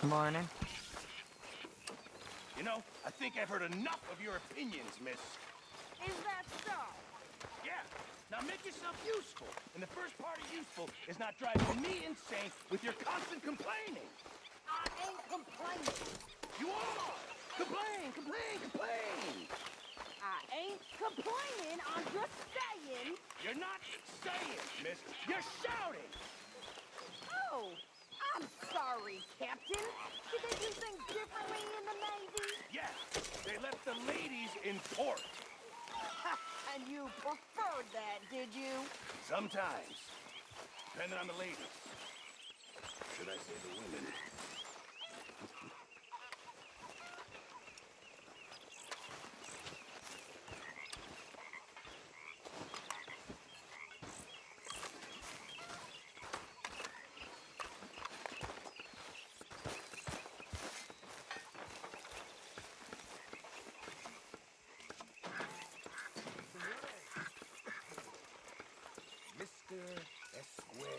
Morning. You know, I think I've heard enough of your opinions, miss. Is that so? Yeah. Now make yourself useful. And the first part of useful is not driving me insane with your constant complaining. I ain't complaining. You are! Complain, complain, complain! I ain't complaining. I'm just saying. You're not saying, miss. You're shouting! Oh, I'm sorry, Captain. Did they do things differently in the Navy? Yes, they left the ladies in port. And you preferred that, did you? Sometimes. Depending on the ladies. Should I say the women? Mr. Escuela.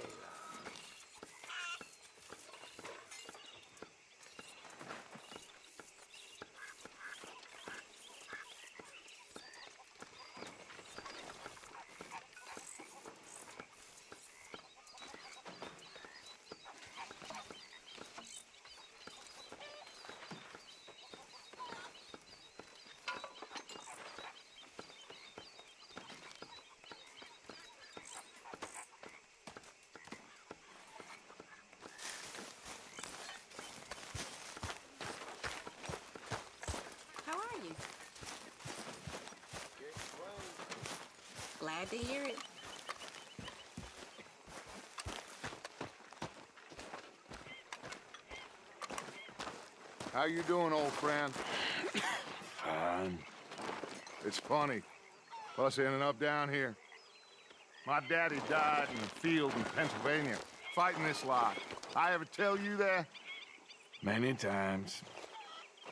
How are you? Glad to hear it. How you doing, old friend? Fine. It's funny, us ending up down here. My daddy died in the field in Pennsylvania, fighting this lot. I ever tell you that? Many times.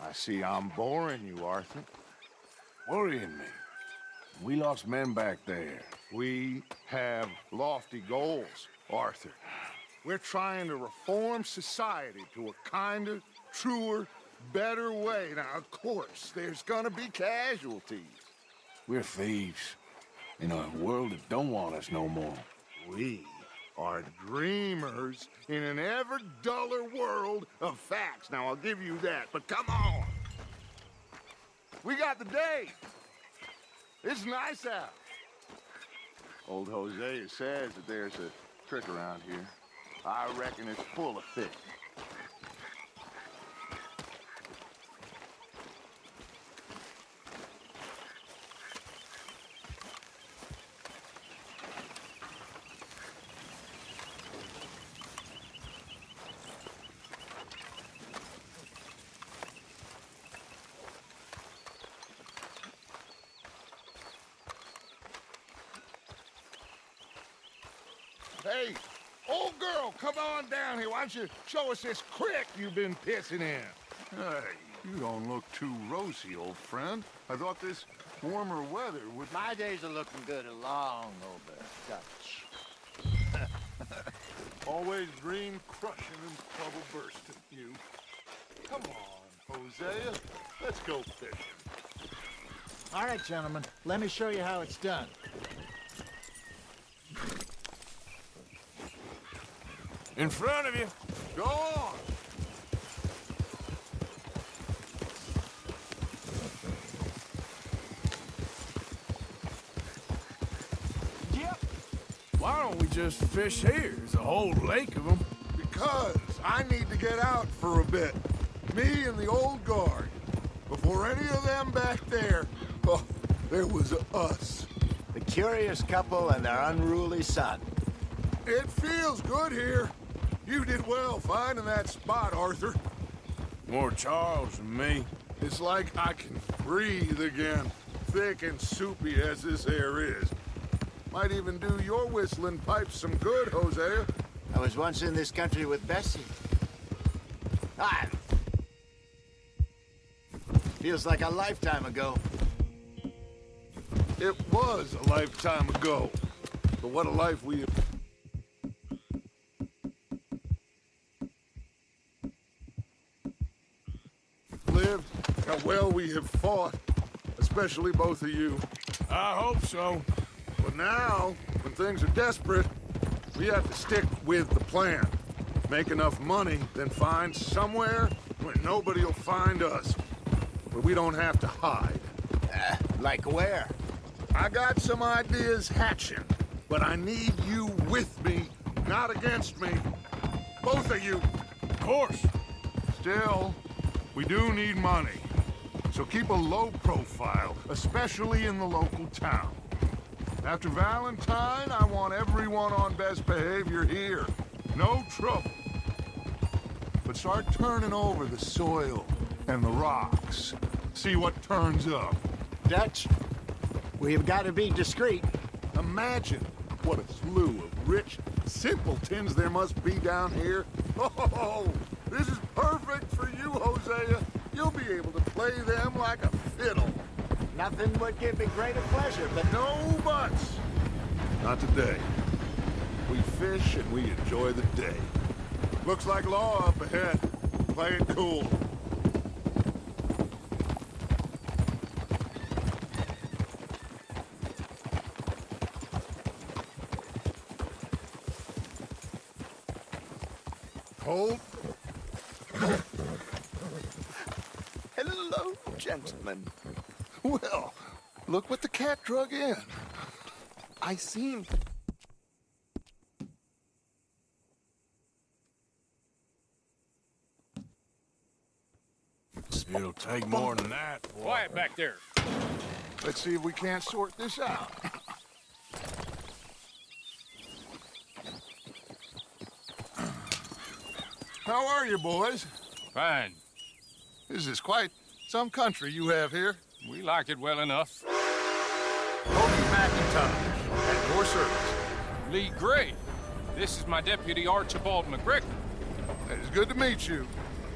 I see I'm boring you, Arthur. Worrying me. We lost men back there. We have lofty goals, Arthur. We're trying to reform society to a kinder, truer, better way. Now, of course, there's gonna be casualties. We're thieves. In a world that don't want us no more. We are dreamers in an ever duller world of facts. Now, I'll give you that, but come on. We got the day. It's nice out. Old Hosea says that there's a trick around here. I reckon it's full of fish. Hey, old girl, come on down here. Why don't you show us this creek you've been pissing in? Hey, you don't look too rosy, old friend. I thought this warmer weather would... My days are looking good along over Dutch. Always green crushing and trouble bursting, you. Come on, Hosea. Let's go fishing. All right, gentlemen, let me show you how it's done. In front of you. Go on. Yep. Why don't we just fish here? There's a whole lake of them. Because I need to get out for a bit. Me and the old guard. Before any of them back there, oh, there was us. The curious couple and their unruly son. It feels good here. You did well finding that spot, Arthur. More Charles than me. It's like I can breathe again, thick and soupy as this air is. Might even do your whistling pipes some good, Hosea. I was once in this country with Bessie. Ah! Feels like a lifetime ago. It was a lifetime ago. But what a life we have. well we have fought, especially both of you. I hope so. But now, when things are desperate, we have to stick with the plan. Make enough money, then find somewhere where nobody will find us. Where we don't have to hide. Like where? I got some ideas hatching, but I need you with me, not against me. Both of you. Of course. Still, we do need money. So keep a low profile, especially in the local town. After Valentine, I want everyone on best behavior here. No trouble. But start turning over the soil and the rocks. See what turns up. Dutch, we've got to be discreet. Imagine what a slew of rich simpletons there must be down here. Oh, this is perfect for you, Hosea. You'll be able to play them like a fiddle. Nothing would give me greater pleasure, but No buts. Not today. We fish and we enjoy the day. Looks like law up ahead. Play it cool. Hold. hello, gentlemen. Well, look what the cat drug in. I seem... It'll take more than that. Boy. Quiet back there. Let's see if we can't sort this out. How are you, boys? Fine. This is quite some country you have here. We like it well enough. Cody McIntyre, at your service. Lee Gray. This is my deputy Archibald McGregor. It is good to meet you.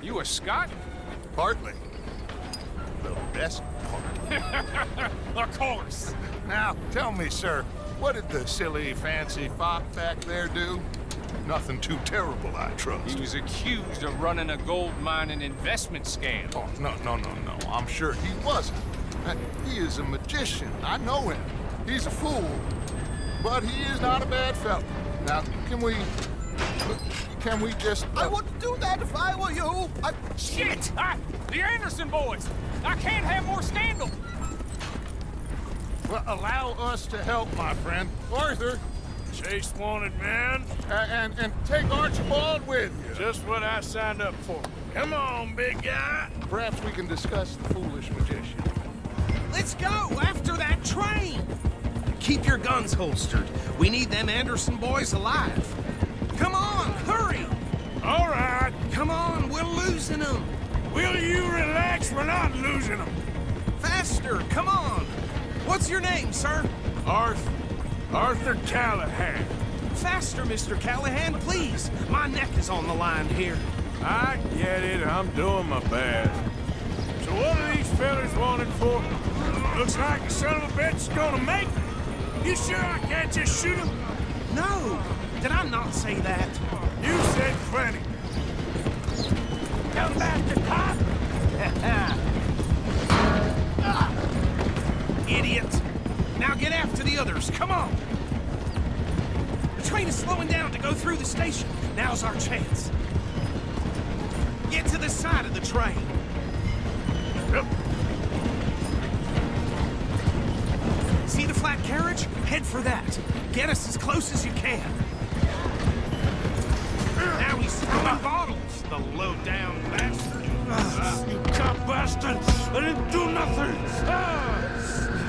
You a Scot? Partly. The best part. Of course. Now, tell me, sir, what did the silly, fancy fop back there do? Nothing too terrible, I trust. He was accused of running a gold mining investment scam. Oh, no. I'm sure he wasn't. He is a magician. I know him. He's a fool. But he is not a bad fellow. Now, can we just... I would do that if I were you. Shit! The Anderson boys! I can't have more scandal! Well, allow us to help, my friend. Arthur, Chase wanted, man. and take Archibald with you. Just what I signed up for. Come on, big guy. Perhaps we can discuss the foolish magician. Let's go after that train! Keep your guns holstered. We need them Anderson boys alive. Come on, hurry! All right. Come on, we're losing them. Will you relax? We're not losing them. Faster, come on. What's your name, sir? Arthur Callahan. Faster, Mr. Callahan, please. My neck is on the line here. I get it. I'm doing my best. So what are these fellas wanted for? Looks like the son of a bitch is gonna make it. You sure I can't just shoot him? No, did I not say that? You said plenty. Come back to cop! Idiot. Now get after the others, come on. The train is slowing down to go through the station. Now's our chance. Get to the side of the train. Yep. See the flat carriage? Head for that. Get us as close as you can. Now he's throwing bottles, the low-down bastard. You cop bastard! I didn't do nothing!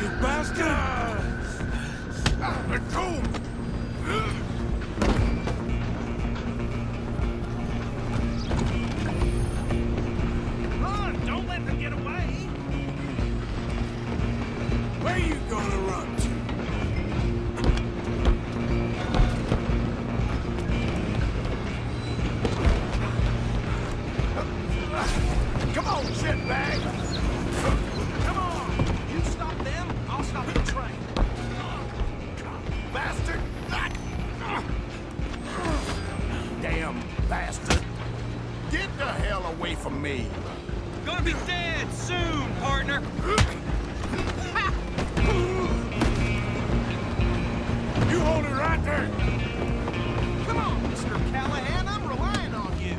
You bastard! Let go! Run! Don't let them get away! Where you gonna run to? Come on, shitbag! Come on! You stop them, I'll stop the train. Bastard! Damn bastard. Get the hell away from me. Go gonna be dead soon, partner. You hold it right there. Come on, Mr. Callahan, I'm relying on you.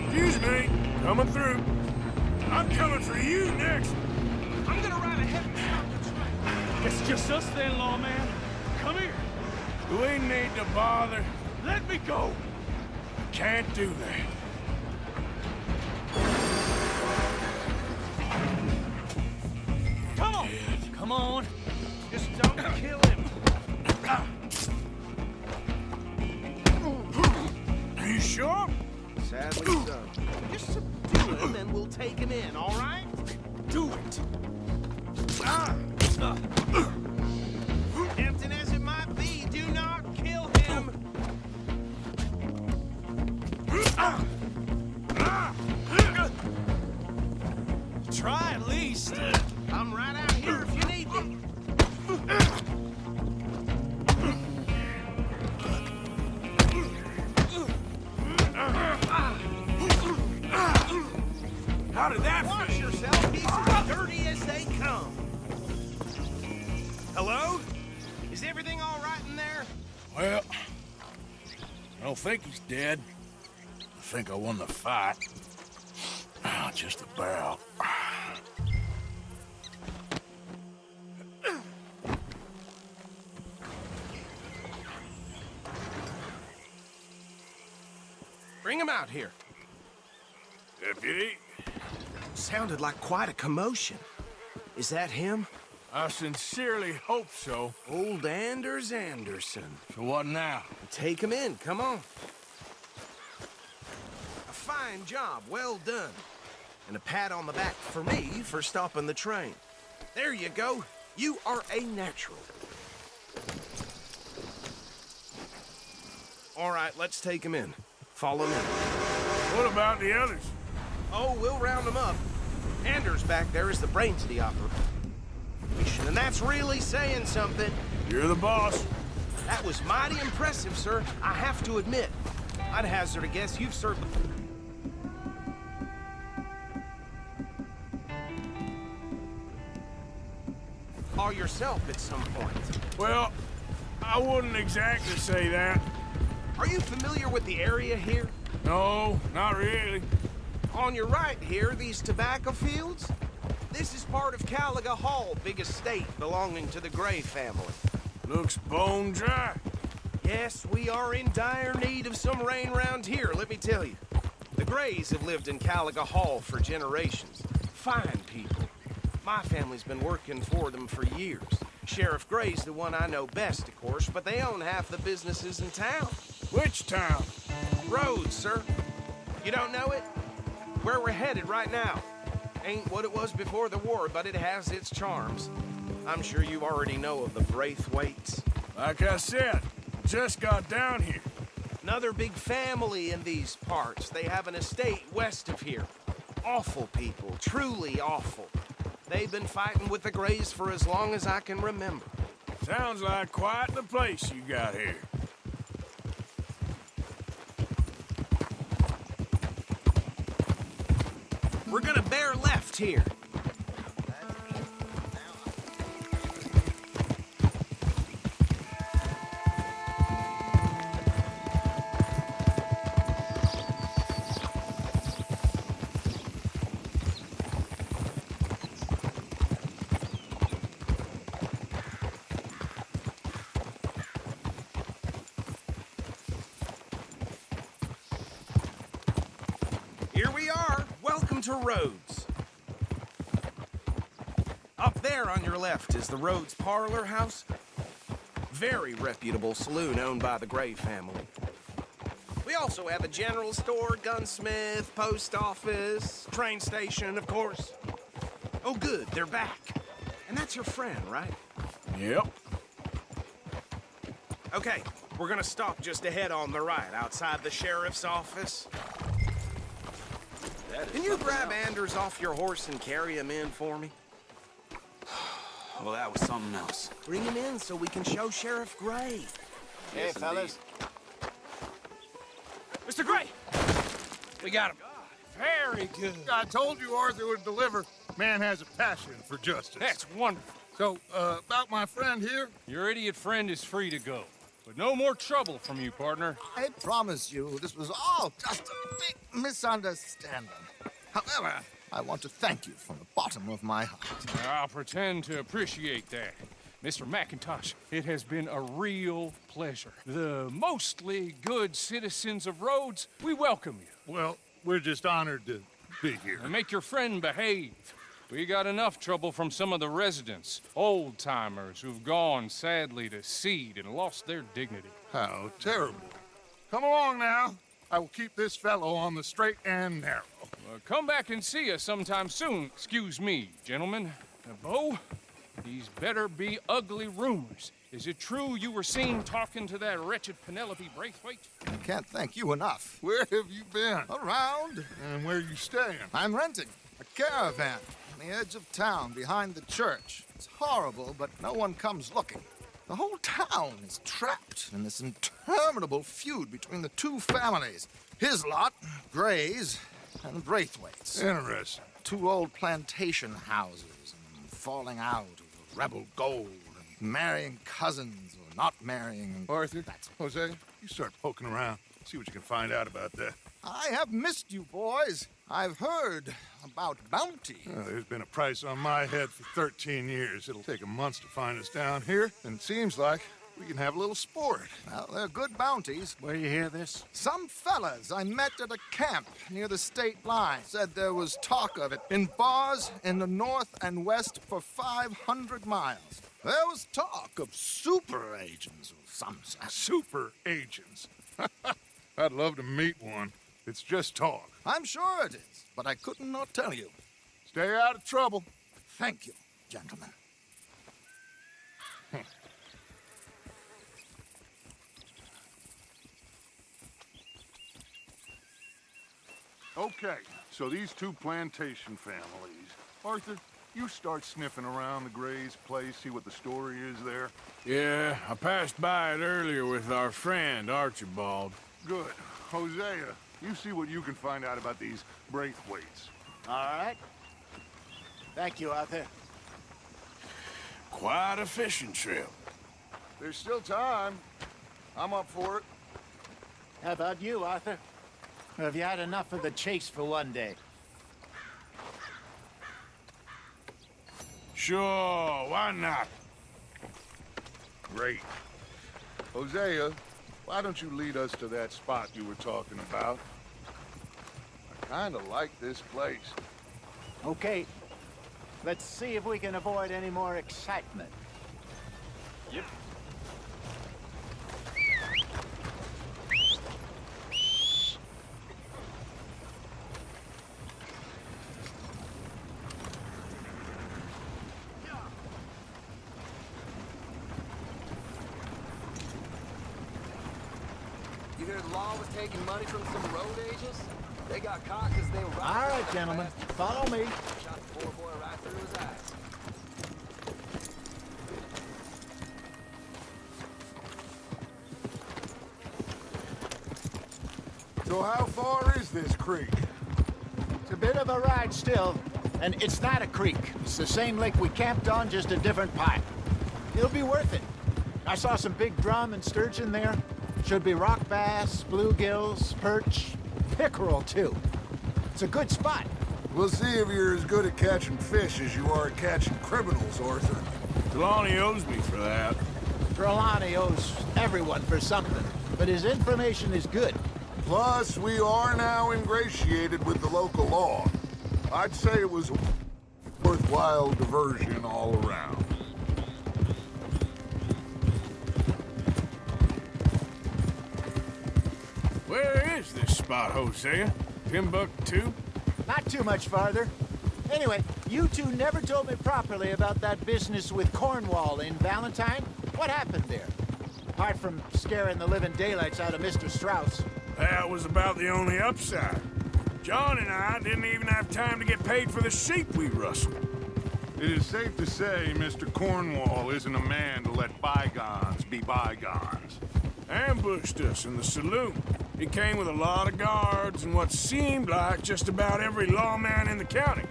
Excuse me. Coming through. I'm coming for you next. I'm gonna ride ahead and stop the train. It's just us then, lawman. Come here. We need to bother. Let me go. Can't do that. Come on. Come on. Just don't kill him. Are you sure? Sadly so. Just subdue him and we'll take him in, all right? Do it. Tempting as it might be, do not kill him. Try at least. I'm right out here if you need me. How did that Watch feel? yourself. He's as dirty as they come. Hello? Is everything all right in there? Well, I don't think he's dead. I think I won the fight. Just about. Bring him out here. Deputy, Sounded like quite a commotion. Is that him? I sincerely hope so. Old Anders Anderson. So what now? Take him in, come on. A fine job, well done. And a pat on the back for me for stopping the train. There you go. You are a natural. All right, let's take him in. Follow me. What about the others? Oh, we'll round them up. Anders back there is the brains of the operation, and that's really saying something. You're the boss. That was mighty impressive, sir. I have to admit. I'd hazard a guess you've served all yourself at some point. Well, I wouldn't exactly say that. Are you familiar with the area here? No, not really. On your right here, these tobacco fields? This is part of Caliga Hall, big estate belonging to the Gray family. Looks bone dry. Yes, we are in dire need of some rain round here, let me tell you. The Grays have lived in Caliga Hall for generations. Fine people. My family's been working for them for years. Sheriff Gray's the one I know best, of course, but they own half the businesses in town. Which town? Rhodes, sir. You don't know it? Where we're headed right now. Ain't what it was before the war, but it has its charms. I'm sure you already know of the Braithwaites. Like I said, just got down here. Another big family in these parts. They have an estate west of here. Awful people, truly awful. They've been fighting with the Grays for as long as I can remember. Sounds like quite the place you got here. We're gonna bear left here. Here we are. Welcome to Rhodes. Up there on your left is the Rhodes Parlor House. Very reputable saloon owned by the Gray family. We also have a general store, gunsmith, post office, train station, of course. Oh, good, they're back. And that's your friend, right? Yep. Okay, we're gonna stop just ahead on the right, outside the sheriff's office. Can you grab Anders off your horse and carry him in for me? Well, that was something else. Bring him in so we can show Sheriff Gray. Hey, fellas. Mr. Gray! We got him. Very good. I told you Arthur would deliver. Man has a passion for justice. That's wonderful. So, about my friend here? Your idiot friend is free to go. But no more trouble from you, partner. I promise you, this was all just a big misunderstanding. However, I want to thank you from the bottom of my heart. I'll pretend to appreciate that. Mr. McIntosh, it has been a real pleasure. The mostly good citizens of Rhodes, we welcome you. Well, we're just honored to be here. And make your friend behave. We got enough trouble from some of the residents, old-timers who've gone, sadly, to seed and lost their dignity. How terrible. Come along now. I will keep this fellow on the straight and narrow. Come back and see us sometime soon. Excuse me, gentlemen. Bo, these better be ugly rumors. Is it true you were seen talking to that wretched Penelope Braithwaite? I can't thank you enough. Where have you been? Around. And where are you staying? I'm renting a caravan on the edge of town behind the church. It's horrible, but no one comes looking. The whole town is trapped in this interminable feud between the two families. His lot, Gray's, and Braithwaite's. Interesting. Two old plantation houses and falling out over rebel gold and marrying cousins or not marrying. Arthur, Jose, you start poking around. See what you can find out about that. I have missed you, boys. I've heard about bounty. There's been a price on my head for 13 years. It'll take 'em months to find us down here, and it seems like we can have a little sport. Well, they're good bounties. Where you hear this? Some fellas I met at a camp near the state line said there was talk of it in bars in the north and west for 500 miles. There was talk of super agents of some sort. Super agents. I'd love to meet one. It's just talk. I'm sure it is, but I couldn't not tell you. Stay out of trouble. Thank you, gentlemen. Okay, so these two plantation families. Arthur, you start sniffing around the Gray's place, see what the story is there. Yeah, I passed by it earlier with our friend, Archibald. Good. Hosea, you see what you can find out about these Braithwaites. All right. Thank you, Arthur. Quite a fishing trip. There's still time. I'm up for it. How about you, Arthur? Or have you had enough of the chase for one day? Sure, why not? Great. Hosea, why don't you lead us to that spot you were talking about? I kind of like this place. Okay. Let's see if we can avoid any more excitement. Yep. You hear the law was taking money from some road agents? They got caught because they were All right, gentlemen. Follow me. Shot the poor boy right through his eyes. So how far is this creek? It's a bit of a ride still, and it's not a creek. It's the same lake we camped on, just a different part. It'll be worth it. I saw some big drum and sturgeon there. Should be rock bass, bluegills, perch, pickerel too. It's a good spot. We'll see if you're as good at catching fish as you are at catching criminals, Arthur. Trelawney owes me for that. Trelawney owes everyone for something, but his information is good. Plus, we are now ingratiated with the local law. I'd say it was a worthwhile diversion all around. Where is this spot, Hosea? Timbuktu? Not too much farther. Anyway, you two never told me properly about that business with Cornwall in Valentine. What happened there? Apart from scaring the living daylights out of Mr. Strauss. That was about the only upside. John and I didn't even have time to get paid for the sheep we rustled. It is safe to say Mr. Cornwall isn't a man to let bygones be bygones. ambushed us in the saloon. He came with a lot of guards and what seemed like just about every lawman in the county.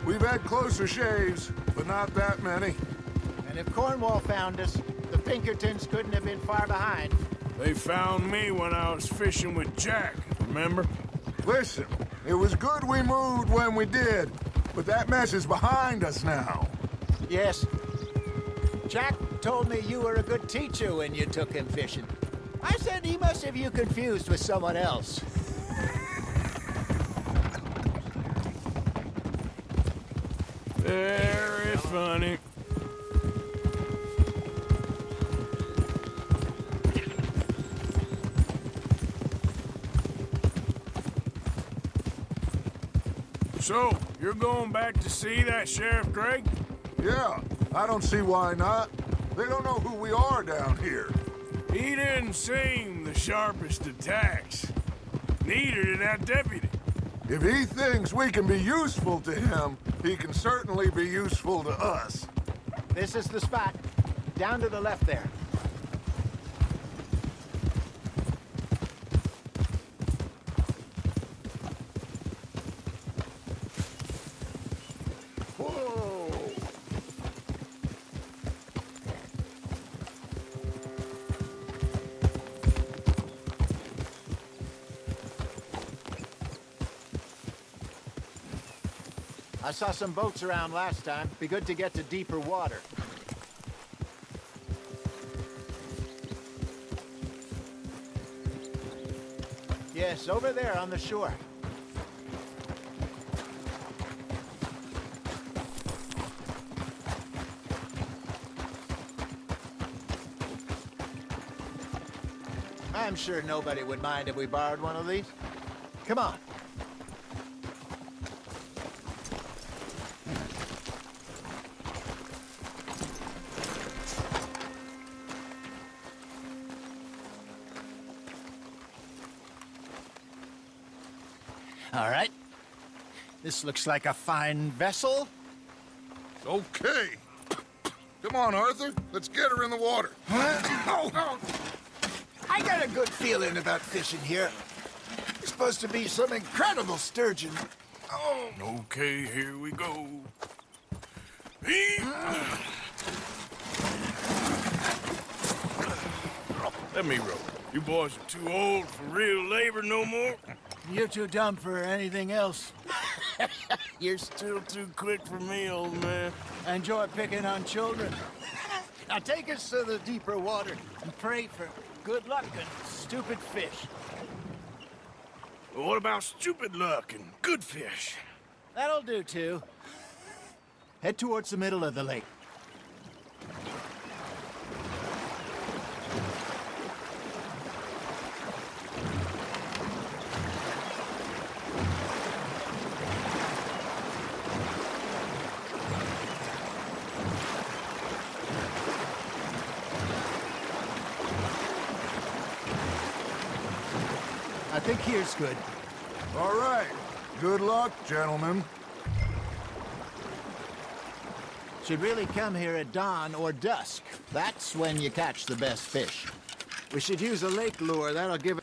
We've had closer shaves, but not that many. And if Cornwall found us, the Pinkertons couldn't have been far behind. They found me when I was fishing with Jack, remember? Listen, it was good we moved when we did, but that mess is behind us now. Yes. Jack told me you were a good teacher when you took him fishing. I said he must have you confused with someone else. Very funny. So, you're going back to see that Sheriff Gregg? Yeah, I don't see why not. They don't know who we are down here. He didn't seem the sharpest attacks. Neither did that deputy. If he thinks we can be useful to him, he can certainly be useful to us. This is the spot. Down to the left there. Whoa! I saw some boats around last time. Be good to get to deeper water. Yes, over there on the shore. I'm sure nobody would mind if we borrowed one of these. Come on. All right. This looks like a fine vessel. Okay. Come on, Arthur. Let's get her in the water. Oh. I got a good feeling about fishing here. It's supposed to be some incredible sturgeon. Oh. Okay, here we go. Let me row. You boys are too old for real labor no more. You're too dumb for anything else. You're still too quick for me, old man. I enjoy picking on children. Now take us to the deeper water and pray for good luck and stupid fish. Well, what about stupid luck and good fish? That'll do, too. Head towards the middle of the lake. I think here's good. All right. Good luck, gentlemen. Should really come here at dawn or dusk. That's when you catch the best fish. We should use a lake lure. That'll give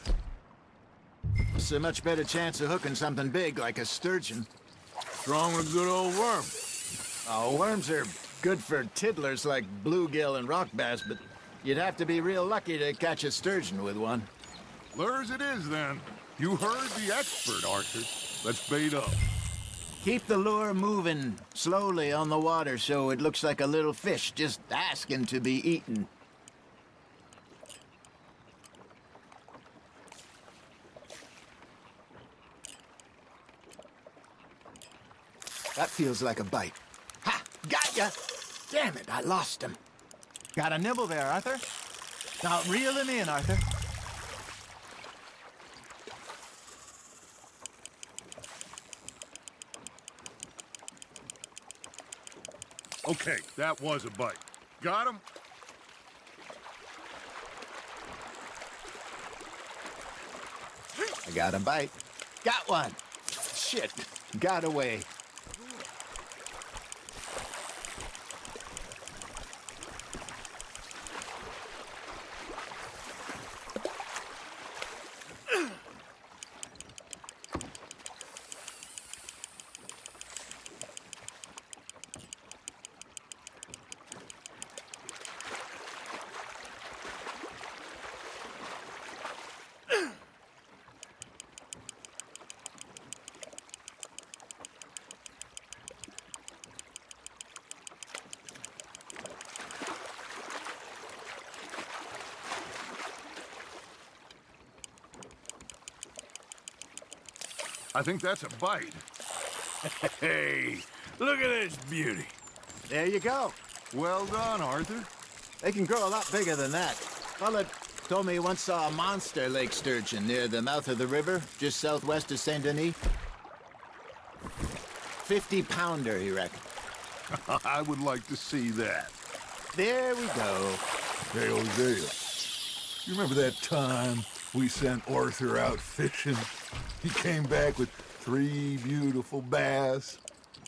us a much better chance of hooking something big like a sturgeon. What's wrong with a good old worm? Oh, worms are good for tiddlers like bluegill and rock bass, but you'd have to be real lucky to catch a sturgeon with one. Lures it is, then. You heard the expert, Arthur. Let's bait up. Keep the lure moving slowly on the water so it looks like a little fish just asking to be eaten. That feels like a bite. Ha! Got ya! Damn it, I lost him. Got a nibble there, Arthur. Now reel him in, Arthur. Okay, that was a bite. Got him? I got a bite. Got one. Shit. Got away. I think that's a bite. Hey, look at this beauty. There you go. Well done, Arthur. They can grow a lot bigger than that. Fella told me he once saw a monster lake sturgeon near the mouth of the river, just southwest of Saint Denis. 50-pounder, he reckoned. I would like to see that. There we go. Hey, Hosea, you remember that time we sent Arthur out fishing? He came back with 3 beautiful bass.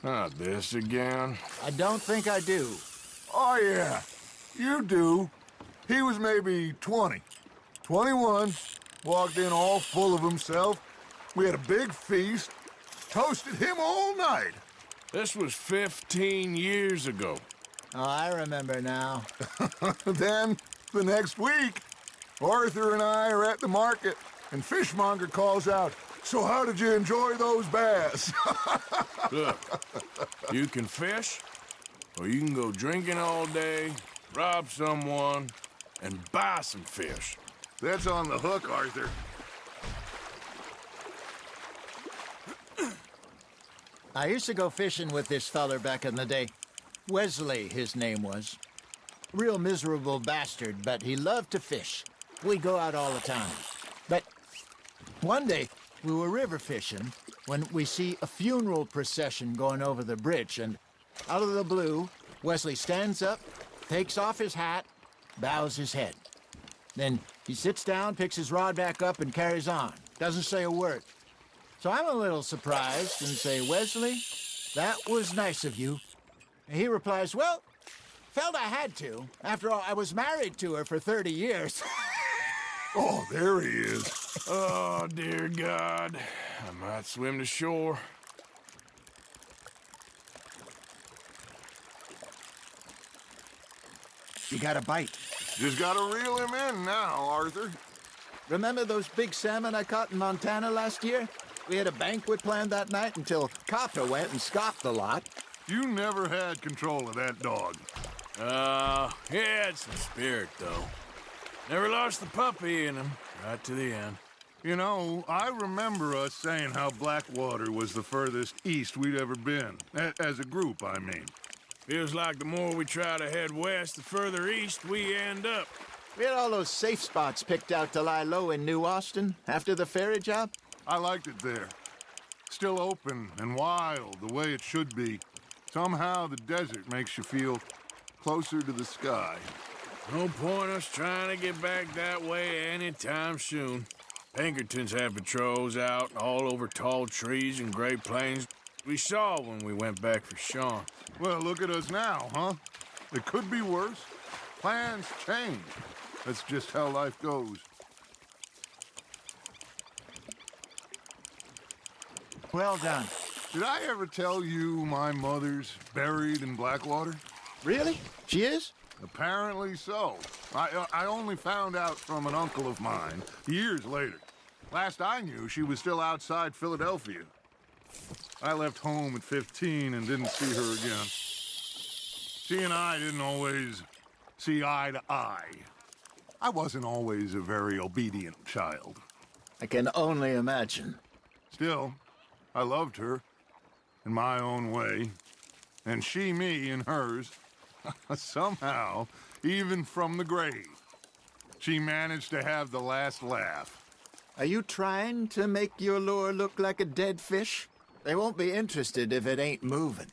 Not this again. I don't think I do. Oh, yeah, you do. He was maybe 20, 21, walked in all full of himself. We had a big feast, toasted him all night. This was 15 years ago. Oh, I remember now. Then, the next week, Arthur and I are at the market, and Fishmonger calls out, "So how did you enjoy those bass?" Look, you can fish, or you can go drinking all day, rob someone, and buy some fish. That's on the hook, Arthur. I used to go fishing with this feller back in the day. Wesley, his name was. Real miserable bastard, but he loved to fish. We'd go out all the time. But one day, we were river fishing when we see a funeral procession going over the bridge, and out of the blue, Wesley stands up, takes off his hat, bows his head. Then he sits down, picks his rod back up, and carries on. Doesn't say a word. So I'm a little surprised and say, "Wesley, that was nice of you." And he replies, "Well, felt I had to. After all, I was married to her for 30 years. Oh, there he is. Oh, dear God. I might swim to shore. You got a bite. Just gotta reel him in now, Arthur. Remember those big salmon I caught in Montana last year? We had a banquet planned that night until Copper went and scoffed the lot. You never had control of that dog. He had some spirit, though. Never lost the puppy in him, right to the end. You know, I remember us saying how Blackwater was the furthest east we'd ever been. As a group, I mean. Feels like the more we try to head west, the further east we end up. We had all those safe spots picked out to lie low in New Austin after the ferry job. I liked it there. Still open and wild, the way it should be. Somehow the desert makes you feel closer to the sky. No point us trying to get back that way anytime soon. Pinkertons had patrols out all over tall trees and Great Plains. We saw when we went back for Sean. Well, look at us now, huh? It could be worse. Plans change. That's just how life goes. Well done. Did I ever tell you my mother's buried in Blackwater? Really? She is? Apparently so. I only found out from an uncle of mine years later. Last I knew, she was still outside Philadelphia. I left home at 15 and didn't see her again. She and I didn't always see eye to eye. I wasn't always a very obedient child. I can only imagine. Still, I loved her in my own way, and she me in hers. Somehow, even from the grave, she managed to have the last laugh. Are you trying to make your lure look like a dead fish? They won't be interested if it ain't moving.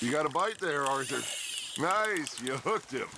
You got a bite there, Arthur. Nice, you hooked him.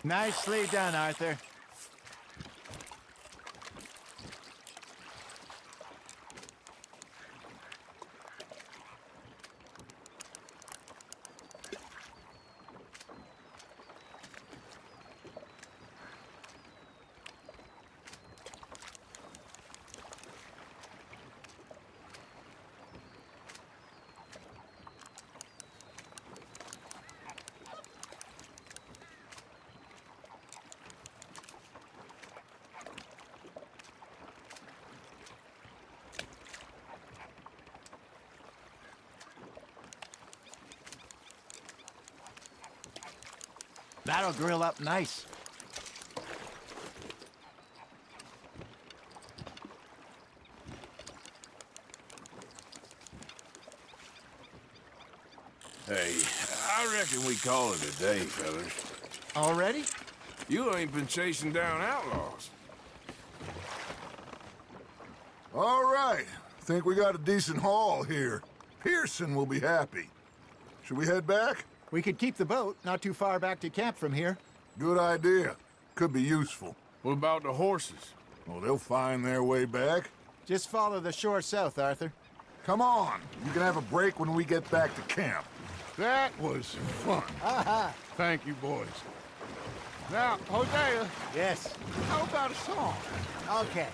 Nicely done, Arthur. That'll grill up nice. Hey, I reckon we call it a day, fellas. Already? You ain't been chasing down outlaws. All right. Think we got a decent haul here. Pearson will be happy. Should we head back? We could keep the boat not too far back to camp from here. Good idea. Could be useful. What about the horses? Well, they'll find their way back. Just follow the shore south, Arthur. Come on. You can have a break when we get back to camp. That was fun. Thank you, boys. Now, Hosea, Yes. how about a song? Okay.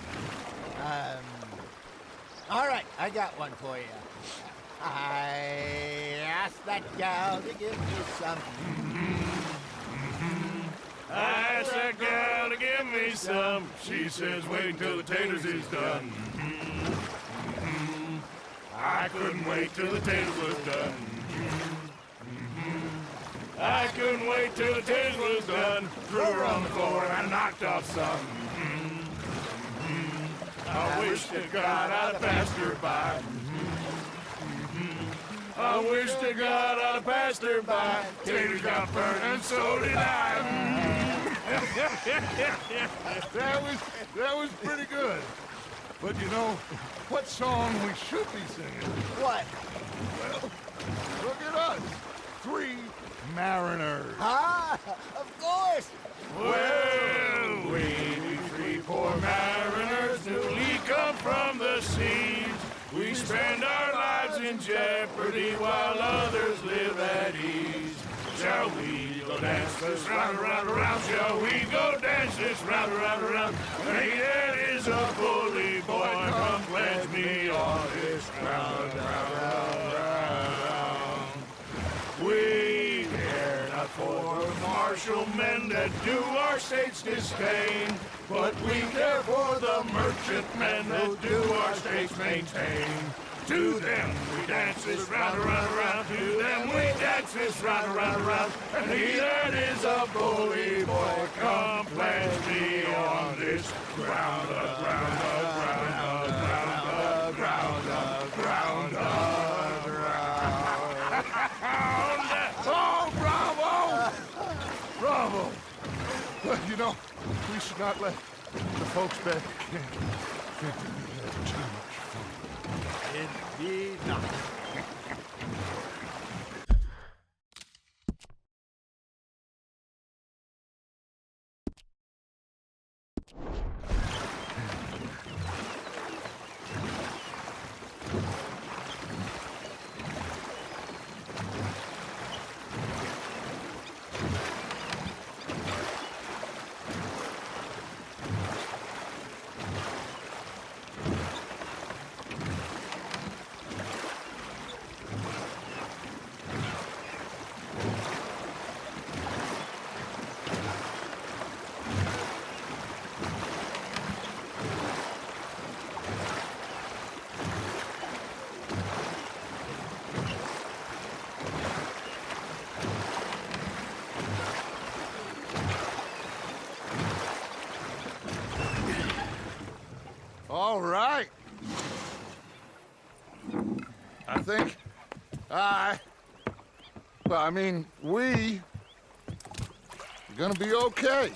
All right, I got one for you. I asked that gal to give me some. I asked that gal to give me some. She says wait till the taters is done. I couldn't wait till the taters was done. I couldn't wait till the taters was done. Threw her on the floor and I knocked off some. I wish to God I'd have passed her by. I wish to God I'd have passed her by. Taters got burned and so did I. That was pretty good. But you know, what song we should be singing? What? Well, look at us. 3 mariners. Ah, of course. Well, we 3 poor mariners newly come from the seas. We spend our lives in jeopardy while others live at ease. Shall we go dance this round, around, around? Shall we go dance this round, around, around? Hey, that is a bully boy. Come pledge me on this round, round, round. We care not for martial men that do our state's disdain, but we care for the merchantmen that do our states maintain. To them we dance this round, around, around. To them we dance this round, around, around. And he that is a bully boy, come pledge me on this ground, ground, ground, ground, ground, ground, ground. Oh, bravo! Bravo! Well, you know, we should not let the folks back at camp think that we had too much fun. Indeed not. All right. I think we are gonna be okay.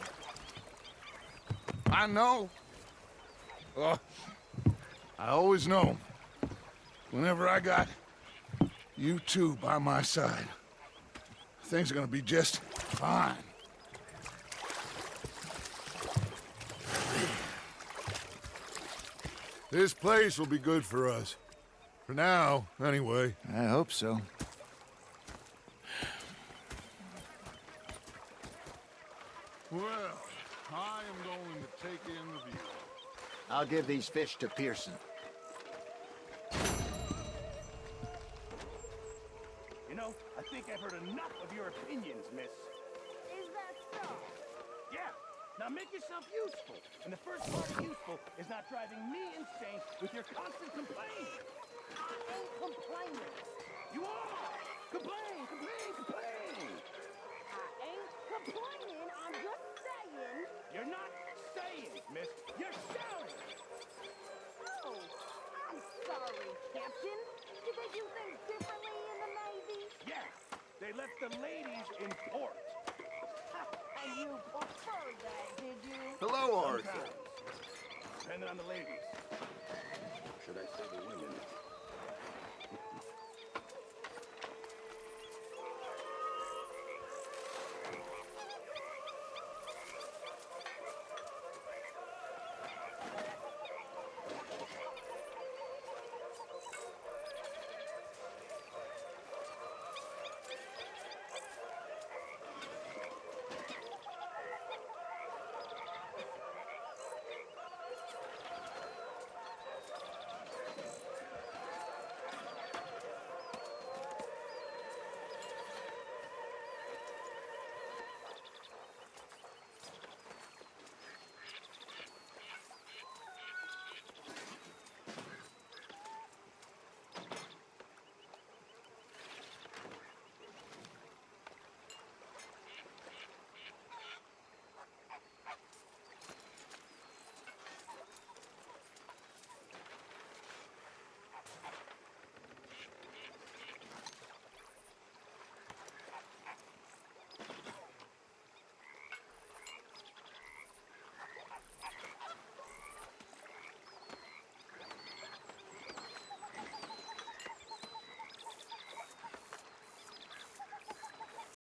I know. I always know. Whenever I got you two by my side, things are gonna be just fine. This place will be good for us. For now, anyway. I hope so. Well, I am going to take in the view. I'll give these fish to Pearson. You know, I think I've heard enough of your opinions, miss. Is that so? Yeah. Now make yourself useful. And the first part of useful is not driving me insane with your constant complaining. I ain't complaining. You are! Complain, complain, complain! I ain't complaining. I'm just saying. You're not saying, miss. You're shouting! Oh, I'm sorry, Captain. Did they do things differently in the Navy? Yeah, they left the ladies in port. And you preferred that, did you? Hello, Arthur. Sometimes. Depending on the ladies. Should I say the women?